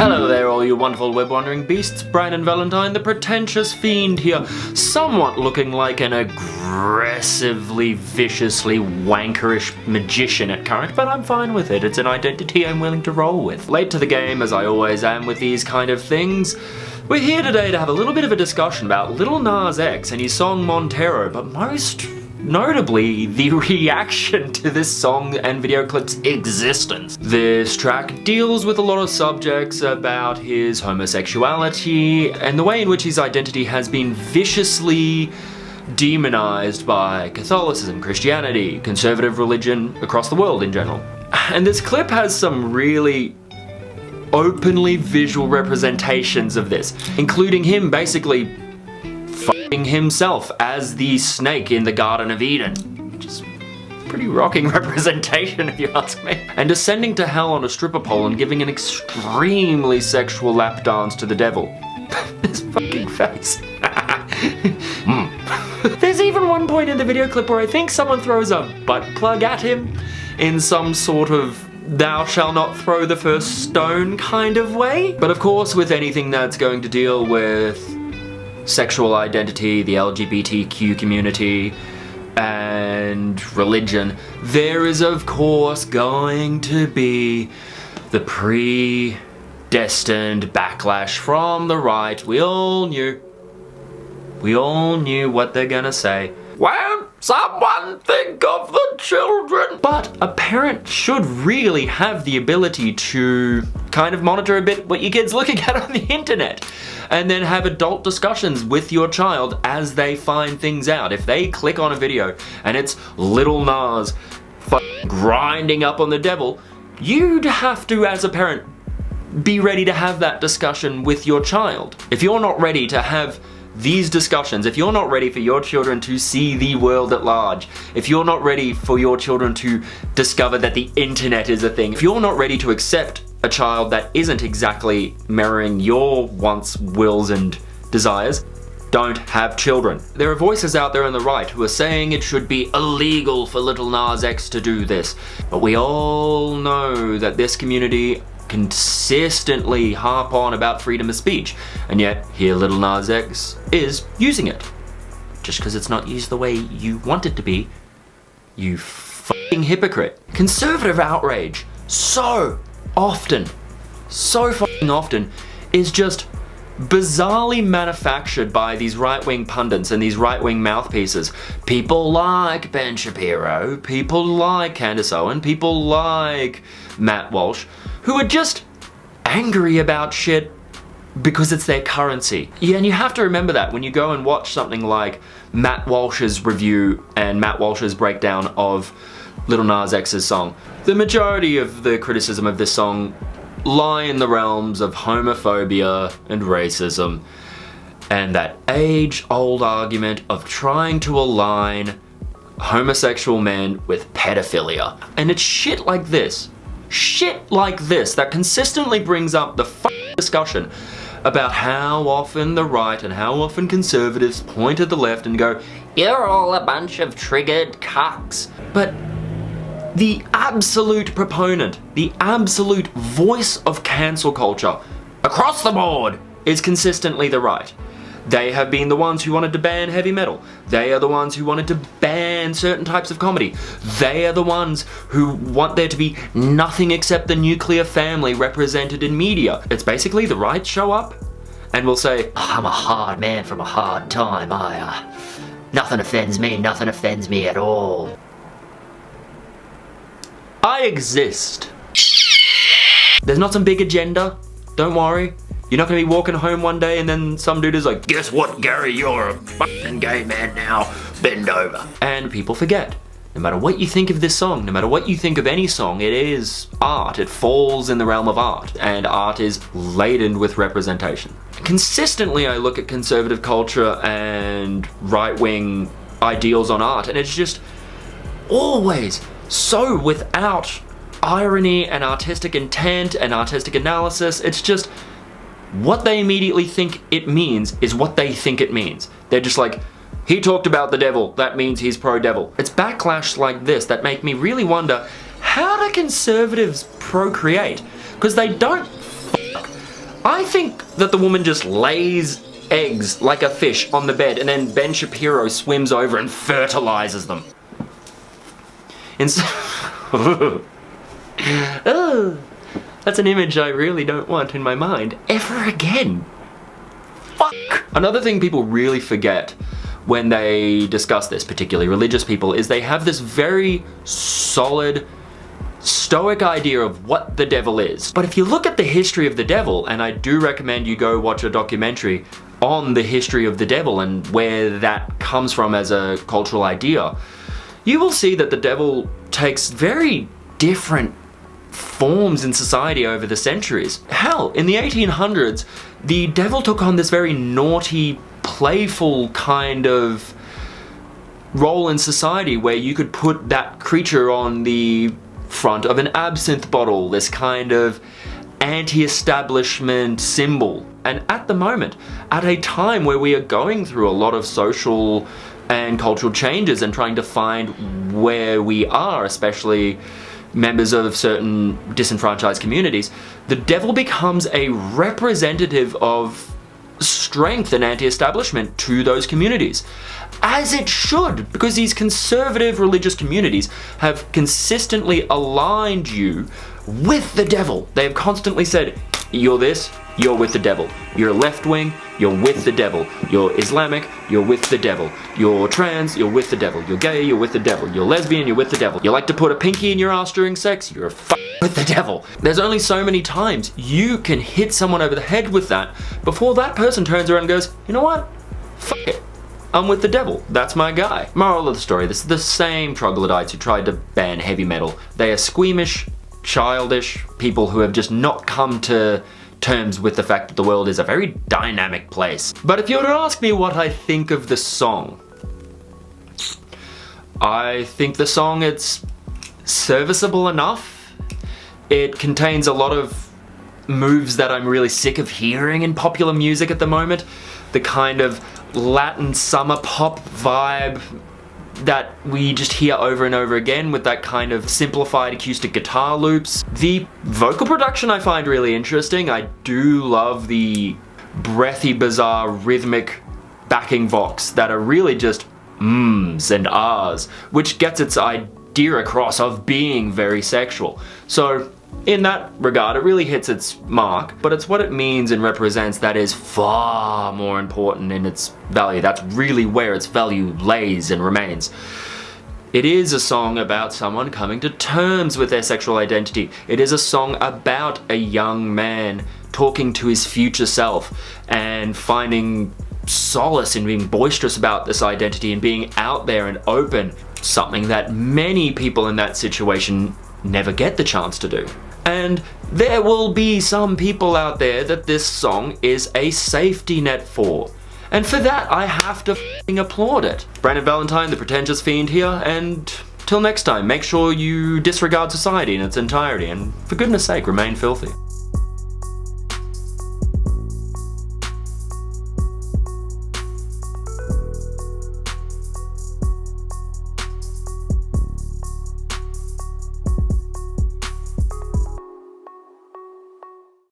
Hello there all you wonderful web-wandering beasts, Brian and Valentine, the pretentious Fiend here, somewhat looking like an aggressively, viciously wankerish magician at current, but I'm fine with it. It's an identity I'm willing to roll with. Late to the game, as I always am with these kind of things, we're here today to have a little bit of a discussion about Lil Nas X and his song Montero, but most notably, the reaction to this song and video clip's existence. This track deals with a lot of subjects about his homosexuality and the way in which his identity has been viciously demonized by Catholicism, Christianity, conservative religion across the world in general. And this clip has some really openly visual representations of this, including him basically himself as the snake in the Garden of Eden, which is a pretty rocking representation if you ask me, and descending to hell on a stripper pole and giving an extremely sexual lap dance to the devil. His fucking face. There's even one point in the video clip where I think someone throws a butt plug at him in some sort of thou shall not throw the first stone kind of way. But of course, with anything that's going to deal with sexual identity, the LGBTQ community, and religion, there is of course going to be the predestined backlash from the right. We all knew what they're gonna say. Won't someone think of the children? But a parent should really have the ability to kind of monitor a bit what your kid's looking at on the internet, and then have adult discussions with your child as they find things out. If they click on a video and it's Lil Nas grinding up on the devil, you'd have to, as a parent, be ready to have that discussion with your child. If you're not ready to have these discussions, if you're not ready for your children to see the world at large, if you're not ready for your children to discover that the internet is a thing, if you're not ready to accept a child that isn't exactly mirroring your wants, wills, and desires, don't have children. There are voices out there on the right who are saying it should be illegal for Lil Nas X to do this, but we all know that this community consistently harp on about freedom of speech, and yet here Lil Nas X is using it. Just because it's not used the way you want it to be, you fucking hypocrite. Conservative outrage so fucking often is just bizarrely manufactured by these right-wing pundits and these right-wing mouthpieces. People like Ben Shapiro, people like Candace Owen, people like Matt Walsh, who are just angry about shit because it's their currency. Yeah, and you have to remember that when you go and watch something like Matt Walsh's review and Matt Walsh's breakdown of Lil Nas X's song. The majority of the criticism of this song lie in the realms of homophobia and racism, and that age-old argument of trying to align homosexual men with pedophilia. And it's shit like this that consistently brings up the discussion about how often the right and how often conservatives point at the left and go, you're all a bunch of triggered cucks. But the absolute proponent, the absolute voice of cancel culture across the board is consistently the right. They have been the ones who wanted to ban heavy metal. They are the ones who wanted to ban certain types of comedy. They are the ones who want there to be nothing except the nuclear family represented in media. It's basically the right show up and will say, I'm a hard man from a hard time. Nothing offends me at all. I exist. There's not some big agenda, don't worry. You're not gonna be walking home one day and then some dude is like, guess what, Gary, you're a fucking gay man now, bend over. And people forget. No matter what you think of this song, no matter what you think of any song, it is art. It falls in the realm of art, and art is laden with representation. Consistently, I look at conservative culture and right-wing ideals on art, and it's just always so without irony and artistic intent and artistic analysis. It's just what they immediately think it means is what they think it means. They're just like, he talked about the devil, that means he's pro-devil. It's backlash like this that make me really wonder, how do conservatives procreate? Because they don't I think that the woman just lays eggs like a fish on the bed and then Ben Shapiro swims over and fertilizes them. Oh, that's an image I really don't want in my mind ever again. Fuck. Another thing people really forget when they discuss this, particularly religious people, is they have this very solid, stoic idea of what the devil is. But if you look at the history of the devil, and I do recommend you go watch a documentary on the history of the devil and where that comes from as a cultural idea, you will see that the devil takes very different forms in society over the centuries. Hell, in the 1800s, the devil took on this very naughty, playful kind of role in society where you could put that creature on the front of an absinthe bottle, this kind of anti-establishment symbol. And at the moment, at a time where we are going through a lot of social and cultural changes and trying to find where we are, especially members of certain disenfranchised communities, the devil becomes a representative of strength and anti-establishment to those communities. As it should, because these conservative religious communities have consistently aligned you with the devil. They have constantly said, you're this, you're with the devil. You're left wing, you're with the devil. You're Islamic, you're with the devil. You're trans, you're with the devil. You're gay, you're with the devil. You're lesbian, you're with the devil. You like to put a pinky in your ass during sex, you're with the devil. There's only so many times you can hit someone over the head with that before that person turns around and goes, you know what? Fuck it. I'm with the devil. That's my guy. Moral of the story, this is the same troglodytes who tried to ban heavy metal. They are squeamish, childish people who have just not come to terms with the fact that the world is a very dynamic place. But if you were to ask me what I think of the song, I think the song, it's serviceable enough. It contains a lot of moves that I'm really sick of hearing in popular music at the moment. The kind of Latin summer pop vibe that we just hear over and over again with that kind of simplified acoustic guitar loops. The vocal production I find really interesting. I do love the breathy, bizarre, rhythmic backing vox that are really just mms and ahs, which gets its idea across of being very sexual. So in that regard, it really hits its mark, but it's what it means and represents that is far more important in its value. That's really where its value lays and remains. It is a song about someone coming to terms with their sexual identity. It is a song about a young man talking to his future self and finding solace in being boisterous about this identity and being out there and open, something that many people in that situation never get the chance to do. And there will be some people out there that this song is a safety net for. And for that, I have to f***ing applaud it. Brandon Valentine, the pretentious fiend here, and till next time, make sure you disregard society in its entirety, and for goodness sake, remain filthy.